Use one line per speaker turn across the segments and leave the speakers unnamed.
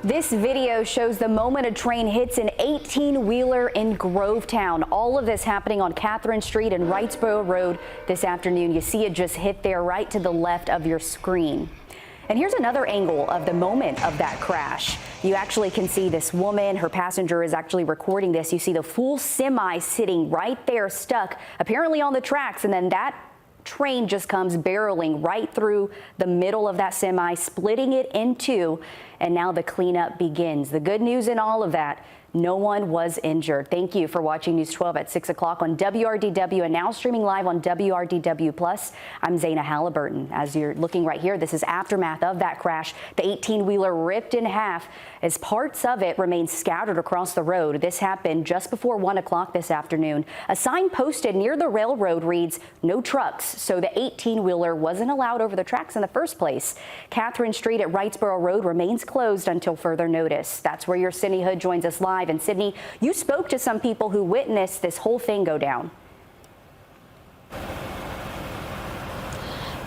This video shows the moment a train hits an 18-wheeler in Grovetown. All of this happening on Catherine Street and Wrightsboro Road this afternoon. You see it just hit there right to the left of your screen. And here's another angle of the moment of that crash. You actually can see this woman, her passenger is actually recording this. You see the full semi sitting right there, stuck apparently on the tracks, and then that train just comes barreling right through the middle of that semi, splitting it in two, and now the cleanup begins. The good news in all of that, no one was injured. Thank you for watching News 12 at 6 o'clock on WRDW and now streaming live on WRDW+. I'm Zaina Halliburton. As you're looking right here, this is aftermath of that crash. The 18-wheeler ripped in half as parts of it remain scattered across the road. This happened just before 1 o'clock this afternoon. A sign posted near the railroad reads, "No trucks," so the 18-wheeler wasn't allowed over the tracks in the first place. Catherine Street at Wrightsboro Road remains closed until further notice. That's where your Sydney Hood joins us live. And Sydney, you spoke to some people who witnessed this whole thing go down.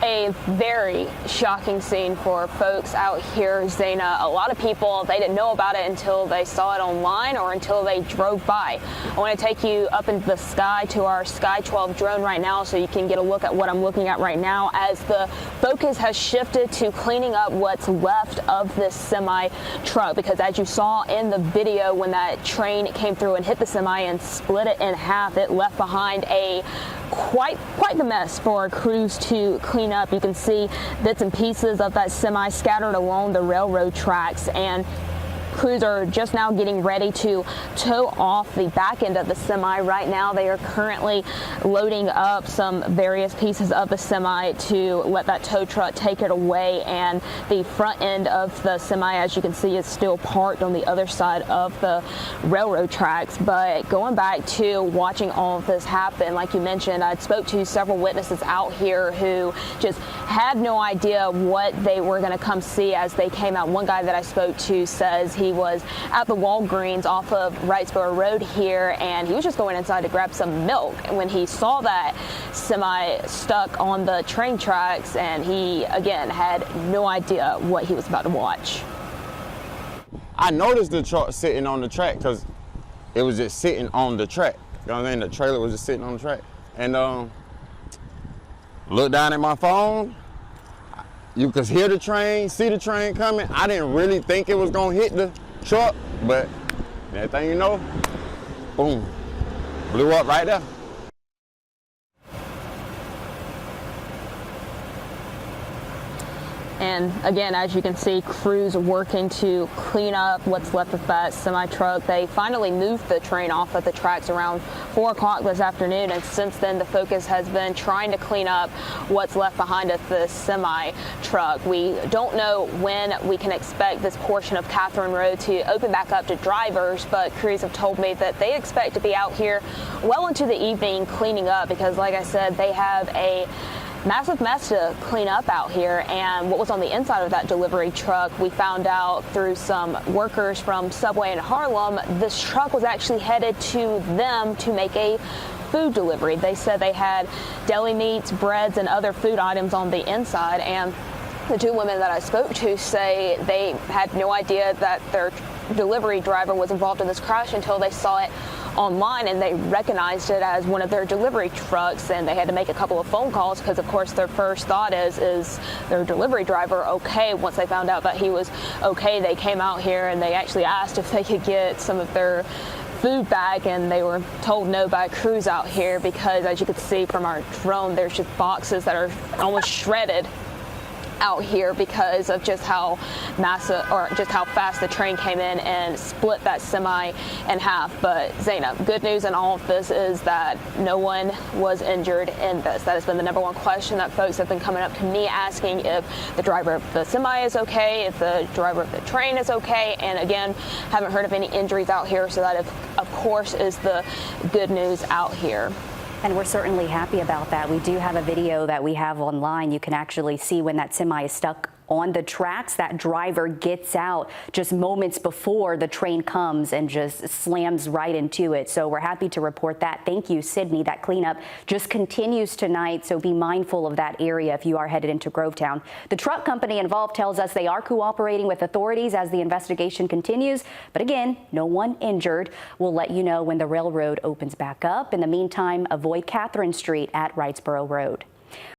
A very shocking scene for folks out here, Zaina. A lot of people, they didn't know about it until they saw it online or until they drove by. I want to take you up into the sky to our Sky 12 drone right now so you can get a look at what I'm looking at right now as the focus has shifted to cleaning up what's left of this semi truck, because as you saw in the video, when that train came through and hit the semi and split it in half, it left behind a quite the mess for crews to clean up. You can see bits and pieces of that semi scattered along the railroad tracks, and crews are just now getting ready to tow off the back end of the semi. Right now they are currently loading up some various pieces of the semi to let that tow truck take it away, and the front end of the semi, as you can see, is still parked on the other side of the railroad tracks. But going back to watching all of this happen, like you mentioned, I spoke to several witnesses out here who just had no idea what they were going to come see as they came out. One guy that I spoke to says he was at the Walgreens off of Wrightsboro Road here, and he was just going inside to grab some milk when he saw that semi stuck on the train tracks, and he again had no idea what he was about to watch.
I noticed the truck sitting on the track because it was just sitting on the track. You know what I mean? The trailer was just sitting on the track. And looked down at my phone. You could hear the train, see the train coming. I didn't really think it was gonna hit the truck, but that thing, you know, boom, blew up right there.
And again, as you can see, crews working to clean up what's left of that semi-truck. They finally moved the train off of the tracks around 4 o'clock this afternoon, and since then the focus has been trying to clean up what's left behind of the semi-truck. We don't know when we can expect this portion of Catherine Road to open back up to drivers, but crews have told me that they expect to be out here well into the evening cleaning up, because like I said, they have a massive mess to clean up out here. And what was on the inside of that delivery truck, we found out through some workers from Subway in Harlem, this truck was actually headed to them to make a food delivery. They said they had deli meats, breads, and other food items on the inside, and the two women that I spoke to say they had no idea that their delivery driver was involved in this crash until they saw it online, and they recognized it as one of their delivery trucks, and they had to make a couple of phone calls because of course their first thought is their delivery driver okay? Once they found out that he was okay, they came out here and they actually asked if they could get some of their food back, and they were told no by crews out here, because as you can see from our drone, there's just boxes that are almost shredded out here because of just how massive, or just how fast the train came in and split that semi in half. But Zaina, good news in all of this is that no one was injured in this. That has been the number one question that folks have been coming up to me asking, if the driver of the semi is okay, if the driver of the train is okay, and again, haven't heard of any injuries out here, so that of course is the good news out here.
And we're certainly happy about that. We do have a video that we have online. You can actually see when that semi is stuck on the tracks. That driver gets out just moments before the train comes and just slams right into it. So we're happy to report that. Thank you, Sydney. That cleanup just continues tonight, so be mindful of that area if you are headed into Grovetown. The truck company involved tells us they are cooperating with authorities as the investigation continues. But again, no one injured. We'll let you know when the railroad opens back up. In the meantime, avoid Catherine Street at Wrightsboro Road.